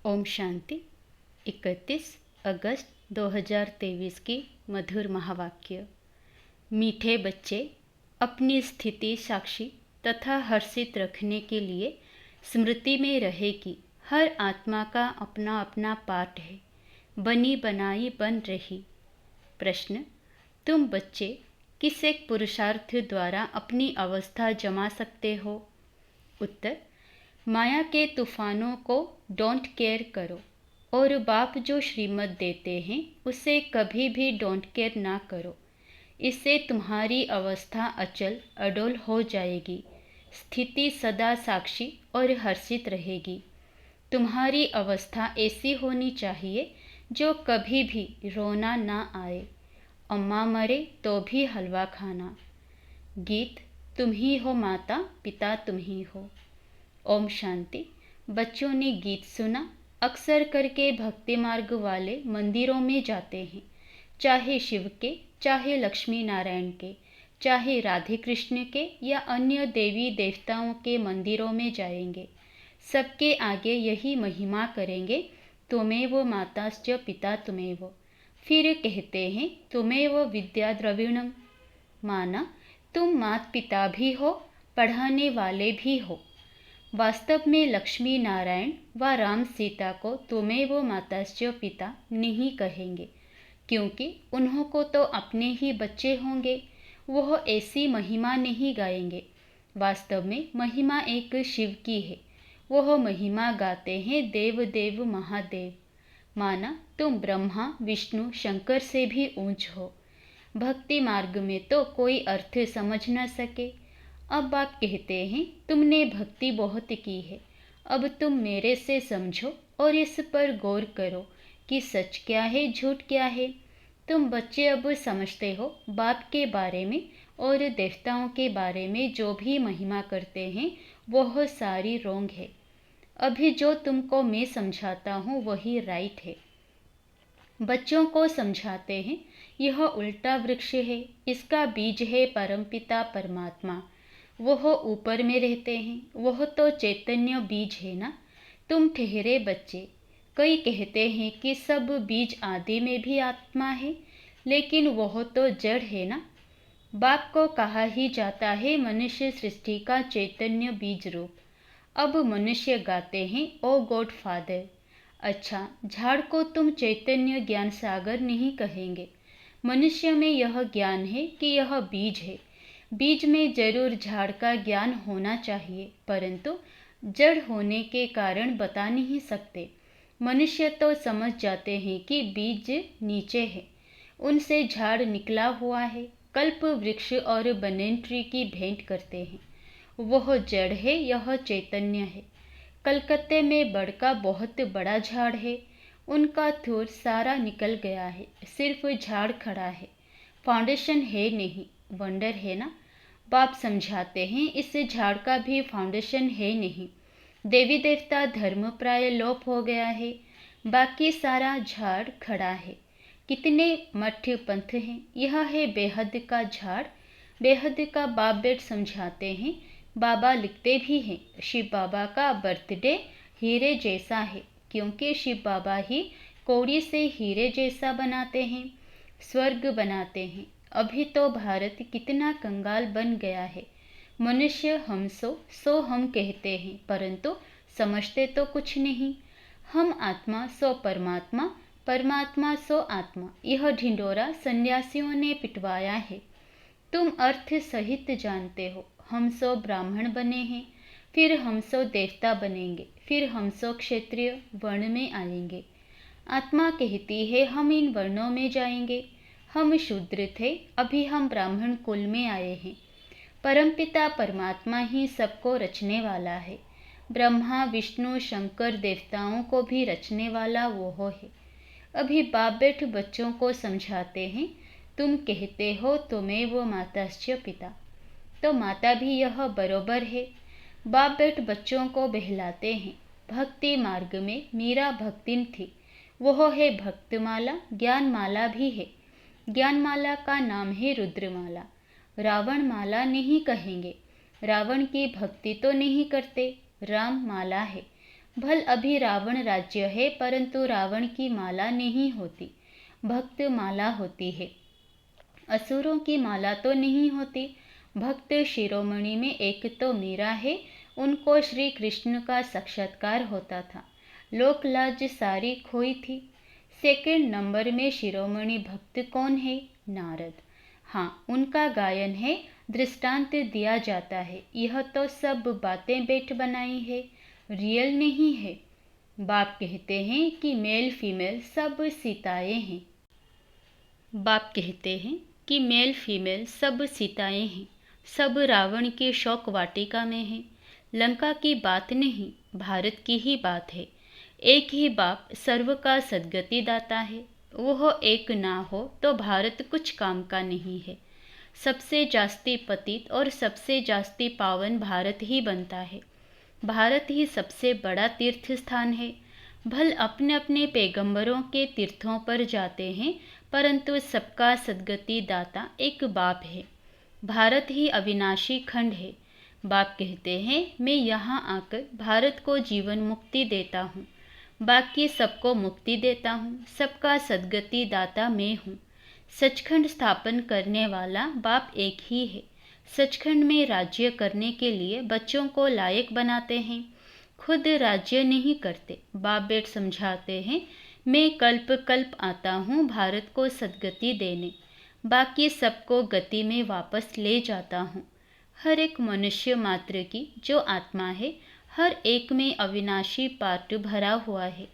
ओम शांति। 31 अगस्त 2023 की मधुर महावाक्य। मीठे बच्चे, अपनी स्थिति साक्षी तथा हर्षित रखने के लिए स्मृति में रहे कि हर आत्मा का अपना अपना पाठ है, बनी बनाई बन रही। प्रश्न: तुम बच्चे किस एक पुरुषार्थ द्वारा अपनी अवस्था जमा सकते हो? उत्तर: माया के तूफानों को डोंट केयर करो और बाप जो श्रीमत देते हैं उसे कभी भी डोंट केयर ना करो। इससे तुम्हारी अवस्था अचल अडोल हो जाएगी, स्थिति सदा साक्षी और हर्षित रहेगी। तुम्हारी अवस्था ऐसी होनी चाहिए जो कभी भी रोना ना आए। अम्मा मरे तो भी हलवा खाना। गीत: तुम ही हो माता, पिता तुम ही हो। ओम शांति। बच्चों ने गीत सुना। अक्सर करके भक्ति मार्ग वाले मंदिरों में जाते हैं, चाहे शिव के, चाहे लक्ष्मी नारायण के, चाहे राधे कृष्ण के या अन्य देवी देवताओं के मंदिरों में जाएंगे। सबके आगे यही महिमा करेंगे, त्वमेव माताश्च पिता त्वमेव। फिर कहते हैं त्वमेव विद्या द्रविणम। माना तुम माता पिता भी हो, पढ़ाने वाले भी हो। वास्तव में लक्ष्मी नारायण व राम सीता को त्वमेव माताश्च पिता नहीं कहेंगे, क्योंकि उन्हों को तो अपने ही बच्चे होंगे। वह ऐसी महिमा नहीं गाएंगे। वास्तव में महिमा एक शिव की है। वह महिमा गाते हैं देव देव महादेव। माना तुम ब्रह्मा विष्णु शंकर से भी ऊंच हो। भक्ति मार्ग में तो कोई अर्थ समझ न सके। अब आप कहते हैं तुमने भक्ति बहुत की है, अब तुम मेरे से समझो और इस पर गौर करो कि सच क्या है झूठ क्या है। तुम बच्चे अब समझते हो बाप के बारे में और देवताओं के बारे में जो भी महिमा करते हैं वह सारी रोंग है। अभी जो तुमको मैं समझाता हूँ वही राइट है। बच्चों को समझाते हैं यह उल्टा वृक्ष है, इसका बीज है परमपिता परमात्मा। वह ऊपर में रहते हैं, वह तो चैतन्य बीज है ना। तुम ठहरे बच्चे। कई कहते हैं कि सब बीज आदि में भी आत्मा है, लेकिन वह तो जड़ है ना। बाप को कहा ही जाता है मनुष्य सृष्टि का चैतन्य बीज रूप। अब मनुष्य गाते हैं ओ गॉड फादर। अच्छा, झाड़ को तुम चैतन्य ज्ञान सागर नहीं कहेंगे। मनुष्य में यह ज्ञान है कि यह बीज है। बीज में जरूर झाड़ का ज्ञान होना चाहिए, परंतु जड़ होने के कारण बता नहीं सकते। मनुष्य तो समझ जाते हैं कि बीज नीचे है, उनसे झाड़ निकला हुआ है। कल्प वृक्ष और बनेन ट्री की भेंट करते हैं। वह जड़ है, यह चैतन्य है। कलकत्ते में बड़ का बहुत बड़ा झाड़ है, उनका थूर सारा निकल गया है, सिर्फ झाड़ खड़ा है, फाउंडेशन है नहीं। वंडर है ना। बाप समझाते हैं इस झाड़ का भी फाउंडेशन है नहीं। देवी देवता धर्म प्राय लोप हो गया है, बाकी सारा झाड़ खड़ा है। कितने मठ पंथ हैं, यह है बेहद का झाड़। बेहद का बाप बेट समझाते हैं। बाबा लिखते भी हैं शिव बाबा का बर्थडे हीरे जैसा है, क्योंकि शिव बाबा ही कौड़ी से हीरे जैसा बनाते हैं, स्वर्ग बनाते हैं। अभी तो भारत कितना कंगाल बन गया है। मनुष्य हम सो हम कहते हैं, परंतु समझते तो कुछ नहीं। हम आत्मा सो परमात्मा, परमात्मा सो आत्मा। यह ढिंडोरा सन्यासियों ने पिटवाया है। तुम अर्थ सहित जानते हो। हम सो ब्राह्मण बने हैं, फिर हम सो देवता बनेंगे, फिर हम सो क्षत्रिय वर्ण में आएंगे। आत्मा कहती है हम इन वर्णों में जाएंगे। हम शूद्र थे, अभी हम ब्राह्मण कुल में आए हैं। परमपिता परमात्मा ही सबको रचने वाला है। ब्रह्मा विष्णु शंकर देवताओं को भी रचने वाला वो है। अभी बाप बेट बच्चों को समझाते हैं तुम कहते हो त्वमेव माताश्च पिता, तो माता भी यह बरोबर है। बाप बेट बच्चों को बहलाते हैं। भक्ति मार्ग में मीरा भक्तिन थी, वह है भक्तमाला। ज्ञानमाला भी है, ज्ञानमाला का नाम है रुद्रमाला। रावण माला नहीं कहेंगे, रावण की भक्ति तो नहीं करते। राम माला है, भल अभी रावण राज्य है, परंतु रावण की माला नहीं होती, भक्त माला होती है। असुरों की माला तो नहीं होती। भक्त शिरोमणि में एक तो मीरा है, उनको श्री कृष्ण का साक्षात्कार होता था। लोक लाज सारी खोई थी। सेकंड नंबर में शिरोमणि भक्त कौन है? नारद। हाँ, उनका गायन है, दृष्टांत दिया जाता है। यह तो सब बातें बैठ बनाई है, रियल नहीं है। बाप कहते हैं कि मेल फीमेल सब सीताएं हैं। बाप कहते हैं कि मेल फीमेल सब सीताएं हैं, सब रावण के शोक वाटिका में हैं। लंका की बात नहीं, भारत की ही बात है। एक ही बाप सर्व का सद्गति दाता है। वह एक ना हो तो भारत कुछ काम का नहीं है। सबसे जास्ती पतित और सबसे जास्ती पावन भारत ही बनता है। भारत ही सबसे बड़ा तीर्थ स्थान है। भल अपने अपने पैगंबरों के तीर्थों पर जाते हैं, परंतु सबका सद्गति दाता एक बाप है। भारत ही अविनाशी खंड है। बाप कहते हैं, मैं यहाँ आकर भारत को जीवन मुक्ति देता हूँ, बाकी सबको मुक्ति देता हूँ। सबका सद्गति दाता मैं हूँ। सचखंड स्थापन करने वाला बाप एक ही है। सचखंड में राज्य करने के लिए बच्चों को लायक बनाते हैं, खुद राज्य नहीं करते। बाप बेट समझाते हैं, मैं कल्प कल्प आता हूँ भारत को सद्गति देने, बाकी सबको गति में वापस ले जाता हूँ। हर एक मनुष्य मात्र की जो आत्मा है, हर एक में अविनाशी पार्ट भरा हुआ है।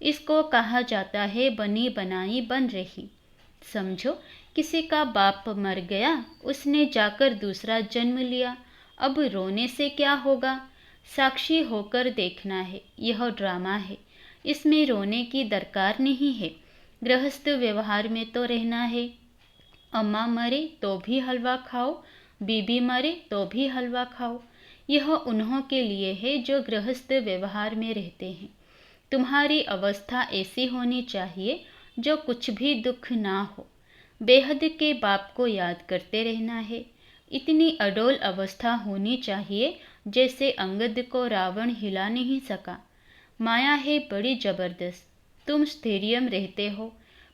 इसको कहा जाता है बनी बनाई बन रही। समझो, किसी का बाप मर गया, उसने जाकर दूसरा जन्म लिया। अब रोने से क्या होगा? साक्षी होकर देखना है। यह ड्रामा है, इसमें रोने की दरकार नहीं है। गृहस्थ व्यवहार में तो रहना है। अम्मा मरे तो भी हलवा खाओ, बीबी मरे तो भी हलवा खाओ। यह उन्हों के लिए है जो गृहस्थ व्यवहार में रहते हैं। तुम्हारी अवस्था ऐसी होनी चाहिए जो कुछ भी दुख ना हो। बेहद के बाप को याद करते रहना है। इतनी अडोल अवस्था होनी चाहिए जैसे अंगद को रावण हिला नहीं सका। माया है बड़ी जबरदस्त। तुम स्थैर्य रहते हो।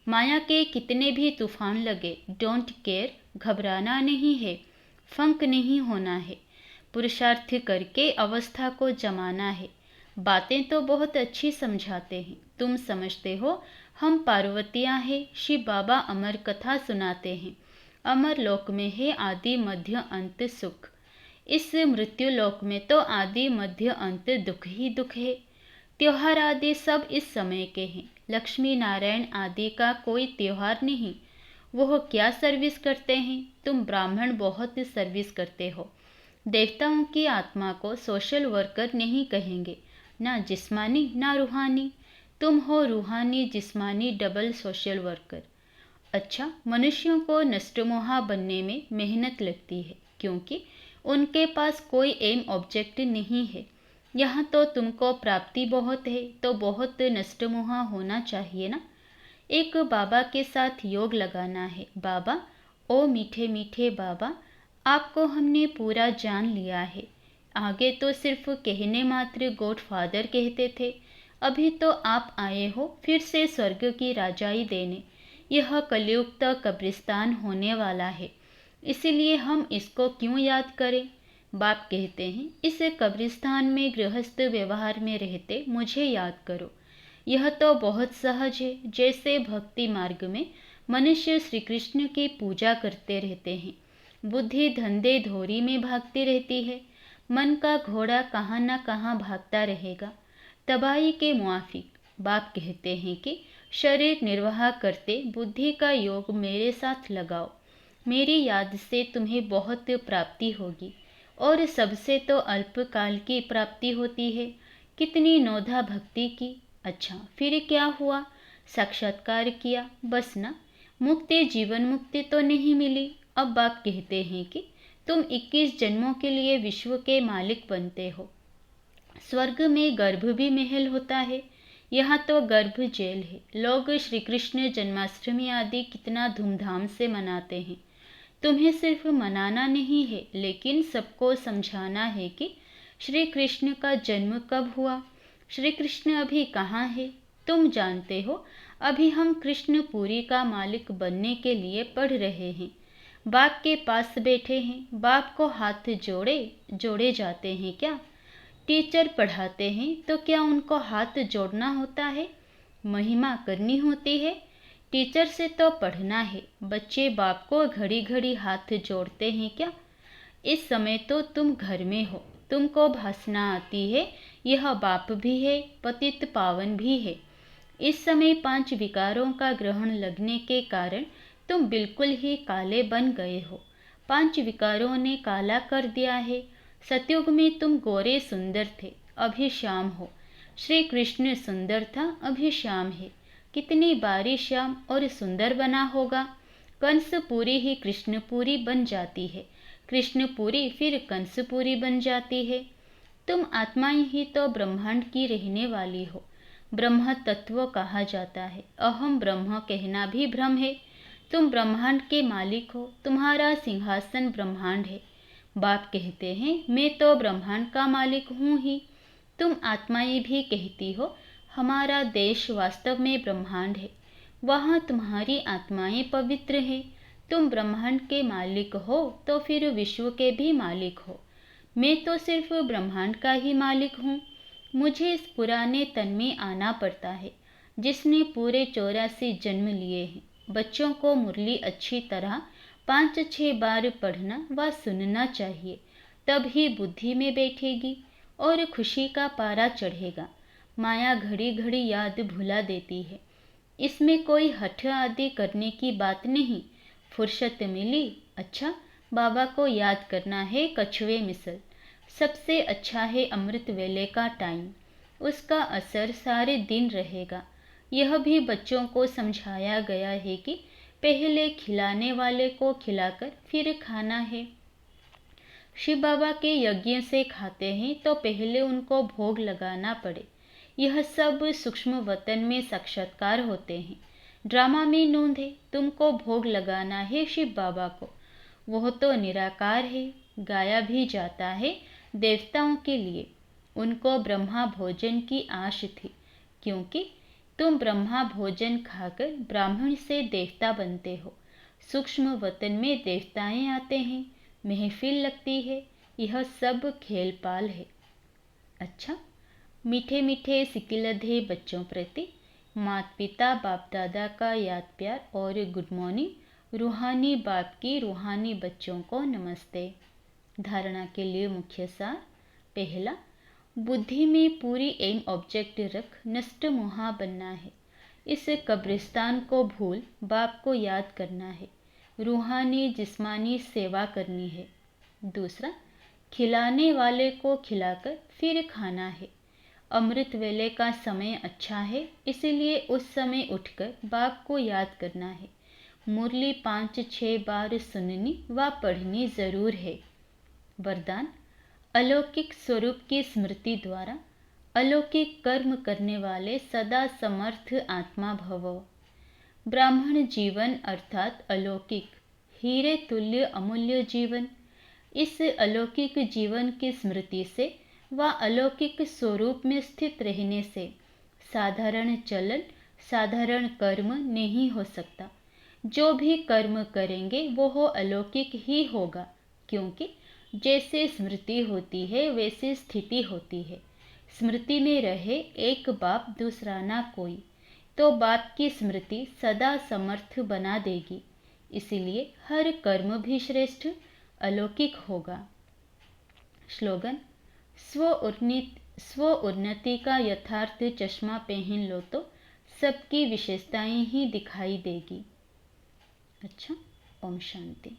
माया के कितने भी तूफान लगे, डोंट केयर, घबराना नहीं है, फंक नहीं होना है। पुरुषार्थ करके अवस्था को जमाना है। बातें तो बहुत अच्छी समझाते हैं, तुम समझते हो हम पार्वतियाँ हैं। शिव बाबा अमर कथा सुनाते हैं। अमर लोक में है आदि मध्य अंत सुख। इस मृत्यु लोक में तो आदि मध्य अंत दुख ही दुख है। त्योहार आदि सब इस समय के हैं। लक्ष्मी नारायण आदि का कोई त्योहार नहीं। वह क्या सर्विस करते हैं? तुम ब्राह्मण बहुत सर्विस करते हो। देवताओं की आत्मा को सोशल वर्कर नहीं कहेंगे, ना जिस्मानी ना रूहानी। तुम हो रूहानी जिस्मानी डबल सोशल वर्कर। अच्छा, मनुष्यों को नष्टमोहा बनने में मेहनत लगती है, क्योंकि उनके पास कोई एम ऑब्जेक्ट नहीं है। यहाँ तो तुमको प्राप्ति बहुत है, तो बहुत नष्टमोहा होना चाहिए ना। एक बाबा के साथ योग लगाना है। बाबा, ओ मीठे मीठे बाबा, आपको हमने पूरा जान लिया है। आगे तो सिर्फ कहने मात्र गॉड फादर कहते थे, अभी तो आप आए हो फिर से स्वर्ग की राजाई देने। यह कलयुक्त कब्रिस्तान होने वाला है, इसीलिए हम इसको क्यों याद करें? बाप कहते हैं, इस कब्रिस्तान में गृहस्थ व्यवहार में रहते मुझे याद करो। यह तो बहुत सहज है। जैसे भक्ति मार्ग में मनुष्य श्री कृष्ण की पूजा करते रहते हैं, बुद्धि धंधे धोरी में भागती रहती है, मन का घोड़ा कहाँ न कहाँ भागता रहेगा। तबाही के मुआफिक बाप कहते हैं कि शरीर निर्वाह करते बुद्धि का योग मेरे साथ लगाओ। मेरी याद से तुम्हें बहुत प्राप्ति होगी, और सबसे तो अल्पकाल की प्राप्ति होती है। कितनी नौधा भक्ति की। अच्छा, फिर क्या हुआ? साक्षात्कार किया, बस ना। मुक्ति जीवन मुक्ति तो नहीं मिली। अब बाप कहते हैं कि तुम 21 जन्मों के लिए विश्व के मालिक बनते हो। स्वर्ग में गर्भ भी महल होता है, यहाँ तो गर्भ जेल है। लोग श्री कृष्ण जन्माष्टमी आदि कितना धूमधाम से मनाते हैं। तुम्हें सिर्फ मनाना नहीं है, लेकिन सबको समझाना है कि श्री कृष्ण का जन्म कब हुआ। श्री कृष्ण अभी कहाँ है? तुम जानते हो, अभी हम कृष्णपुरी का मालिक बनने के लिए पढ़ रहे हैं। बाप के पास बैठे हैं। बाप को हाथ जोड़े जोड़े जाते हैं क्या? टीचर पढ़ाते हैं तो क्या उनको हाथ जोड़ना होता है? महिमा करनी होती है? टीचर से तो पढ़ना है। बच्चे बाप को घड़ी घड़ी हाथ जोड़ते हैं क्या? इस समय तो तुम घर में हो, तुमको भाषणा आती है। यह बाप भी है, पतित पावन भी है। इस समय 5 विकारों का ग्रहण लगने के कारण तुम बिल्कुल ही काले बन गए हो। 5 विकारों ने काला कर दिया है। सतयुग में तुम गोरे सुंदर थे, अभी श्याम हो। श्री कृष्ण सुंदर था, अभी श्याम है। कितनी बारी श्याम और सुंदर बना होगा। कंसपुरी ही कृष्णपुरी बन जाती है, कृष्णपुरी फिर कंसपुरी बन जाती है। तुम आत्माएं ही तो ब्रह्मांड की रहने वाली हो। ब्रह्म तत्व कहा जाता है। अहम ब्रह्म कहना भी भ्रम है। तुम ब्रह्मांड के मालिक हो, तुम्हारा सिंहासन ब्रह्मांड है। बाप कहते हैं मैं तो ब्रह्मांड का मालिक हूँ ही। तुम आत्माएं भी कहती हो हमारा देश वास्तव में ब्रह्मांड है, वहाँ तुम्हारी आत्माएं पवित्र हैं। तुम ब्रह्मांड के मालिक हो तो फिर विश्व के भी मालिक हो। मैं तो सिर्फ ब्रह्मांड का ही मालिक हूँ। मुझे इस पुराने तन में आना पड़ता है जिसने पूरे 84 जन्म लिए हैं। बच्चों को मुरली अच्छी तरह 5-6 बार पढ़ना व सुनना चाहिए, तब ही बुद्धि में बैठेगी और खुशी का पारा चढ़ेगा। माया घड़ी घड़ी याद भुला देती है। इसमें कोई हठ आदि करने की बात नहीं। फुर्सत मिली, अच्छा बाबा को याद करना है कछुए मिसल। सबसे अच्छा है अमृत वेले का टाइम, उसका असर सारे दिन रहेगा। यह भी बच्चों को समझाया गया है कि पहले खिलाने वाले को खिलाकर फिर खाना है। शिव बाबा के यज्ञ से खाते हैं तो पहले उनको भोग लगाना पड़े। यह सब सूक्ष्म वतन में साक्षात्कार होते हैं। ड्रामा में नूंद है, तुमको भोग लगाना है शिव बाबा को। वह तो निराकार है। गाया भी जाता है देवताओं के लिए। उनको ब्रह्मा भोजन की आश थी, क्योंकि तुम ब्रह्मा भोजन खाकर ब्राह्मण से देवता बनते हो। सूक्ष्म वतन में देवताएं आते हैं, महफिल लगती है। यह सब खेल पाल है। अच्छा, मीठे मीठे सिकिलधे बच्चों प्रति माता पिता बाप दादा का याद प्यार और गुड मॉर्निंग। रूहानी बाप की रूहानी बच्चों को नमस्ते। धारणा के लिए मुख्य सार। पहला, बुद्धि में पूरी एम ऑब्जेक्ट रख नष्ट मोहा बनना है। इस कब्रिस्तान को भूल बाप को याद करना है। रूहानी जिस्मानी सेवा करनी है। दूसरा, खिलाने वाले को खिलाकर फिर खाना है। अमृत वेले का समय अच्छा है, इसलिए उस समय उठकर बाप को याद करना है। मुरली 5-6 बार सुननी व पढ़नी जरूर है। वरदान, अलौकिक स्वरूप की स्मृति द्वारा अलौकिक कर्म करने वाले सदा समर्थ आत्मा भव। ब्राह्मण जीवन अर्थात अलौकिक, हीरे तुल्य अमूल्य जीवन। इस अलौकिक जीवन की स्मृति से व अलौकिक स्वरूप में स्थित रहने से साधारण चलन साधारण कर्म नहीं हो सकता। जो भी कर्म करेंगे वो अलौकिक ही होगा, क्योंकि जैसे स्मृति होती है वैसी स्थिति होती है। स्मृति में रहे एक बाप दूसरा ना कोई, तो बाप की स्मृति सदा समर्थ बना देगी। इसीलिए हर कर्म भी श्रेष्ठ अलौकिक होगा। स्लोगन, स्व उन्नति का यथार्थ चश्मा पहन लो तो सबकी विशेषताएं ही दिखाई देगी। अच्छा, ओम शांति।